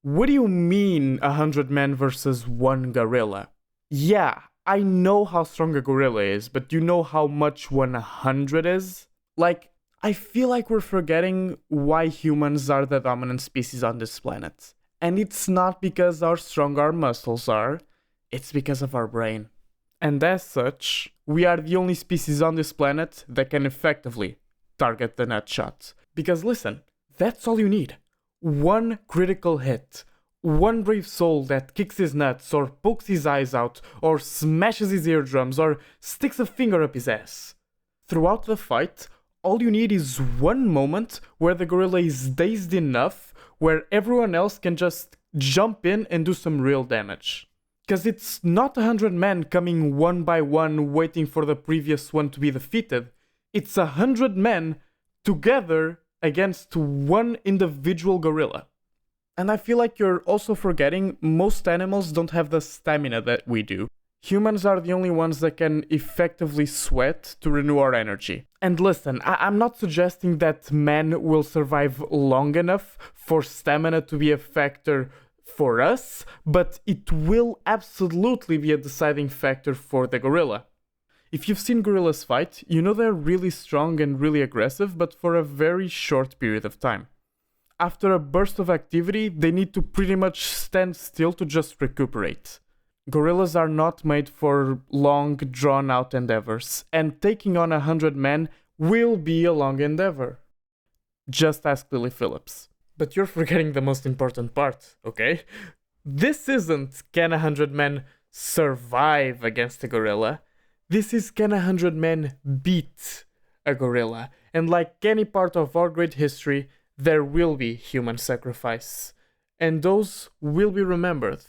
What do you mean 100 men versus one gorilla? Yeah, I know how strong a gorilla is, but do you know how much 100 is? Like, I feel like we're forgetting why humans are the dominant species on this planet. And it's not because how strong our muscles are, it's because of our brain. And as such, we are the only species on this planet that can effectively target the nut shot. Because listen, that's all you need. One critical hit. One brave soul that kicks his nuts, or pokes his eyes out, or smashes his eardrums, or sticks a finger up his ass. Throughout the fight, all you need is one moment where the gorilla is dazed enough where everyone else can just jump in and do some real damage. Because it's not 100 men coming one by one waiting for the previous one to be defeated. It's 100 men together against one individual gorilla. And I feel like you're also forgetting most animals don't have the stamina that we do. Humans are the only ones that can effectively sweat to renew our energy. And listen, I'm not suggesting that men will survive long enough for stamina to be a factor for us, but it will absolutely be a deciding factor for the gorilla. If you've seen gorillas fight, you know they're really strong and really aggressive, but for a very short period of time. After a burst of activity, they need to pretty much stand still to just recuperate. Gorillas are not made for long, drawn-out endeavors, and taking on 100 men will be a long endeavor. Just ask Lily Phillips. But you're forgetting the most important part, okay? This isn't can 100 men survive against a gorilla. This is can 100 men beat a gorilla. And like any part of our great history, there will be human sacrifice. And those will be remembered.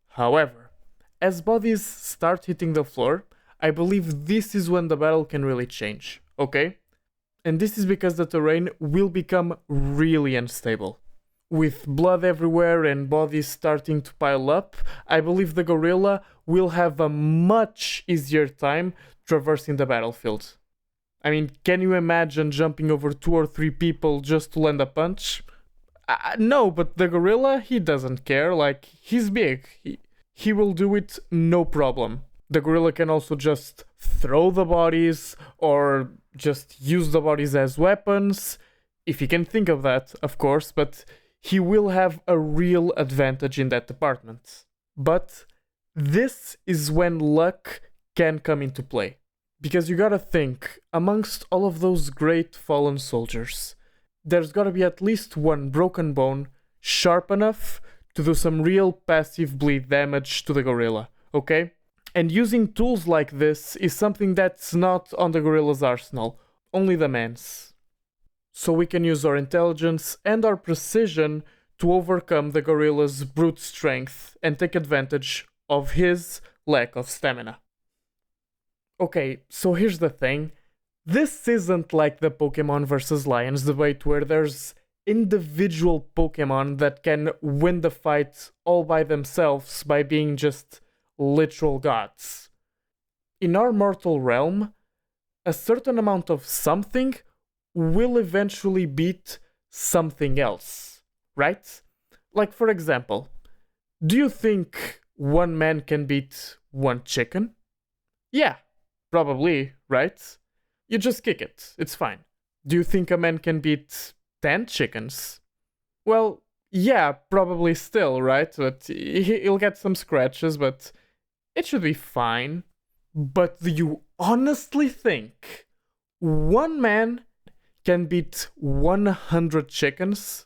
However, as bodies start hitting the floor, I believe this is when the battle can really change, okay? And this is because the terrain will become really unstable. With blood everywhere and bodies starting to pile up, I believe the gorilla will have a much easier time traversing the battlefield. I mean, can you imagine jumping over 2 or 3 people just to land a punch? No, but the gorilla, he doesn't care. Like, he's big. He will do it no problem. The gorilla can also just throw the bodies or just use the bodies as weapons. If he can think of that, of course, but he will have a real advantage in that department. But this is when luck can come into play. Because you gotta think, amongst all of those great fallen soldiers, there's gotta be at least one broken bone sharp enough to do some real passive bleed damage to the gorilla, okay? And using tools like this is something that's not on the gorilla's arsenal, only the man's. So we can use our intelligence and our precision to overcome the gorilla's brute strength and take advantage of his lack of stamina. Okay, so here's the thing. This isn't like the Pokemon vs. Lions debate where there's individual Pokemon that can win the fight all by themselves by being just literal gods. In our mortal realm, a certain amount of something will eventually beat something else, right? Like, for example, do you think one man can beat one chicken? Yeah, probably, right? You just kick it, it's fine. Do you think a man can beat 10 chickens? Well, yeah, probably still, right? But he'll get some scratches, but it should be fine. But do you honestly think one man can beat 100 chickens?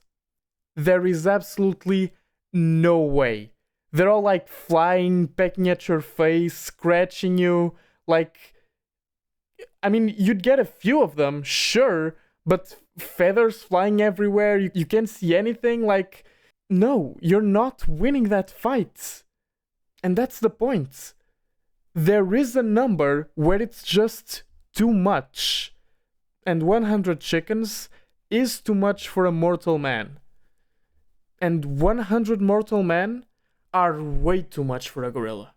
There is absolutely no way. They're all like flying, pecking at your face, scratching you. Like, I mean, you'd get a few of them, sure, but feathers flying everywhere, you can't see anything. Like, no, you're not winning that fight. And that's the point. There is a number where it's just too much. And 100 chickens is too much for a mortal man. And 100 mortal men are way too much for a gorilla.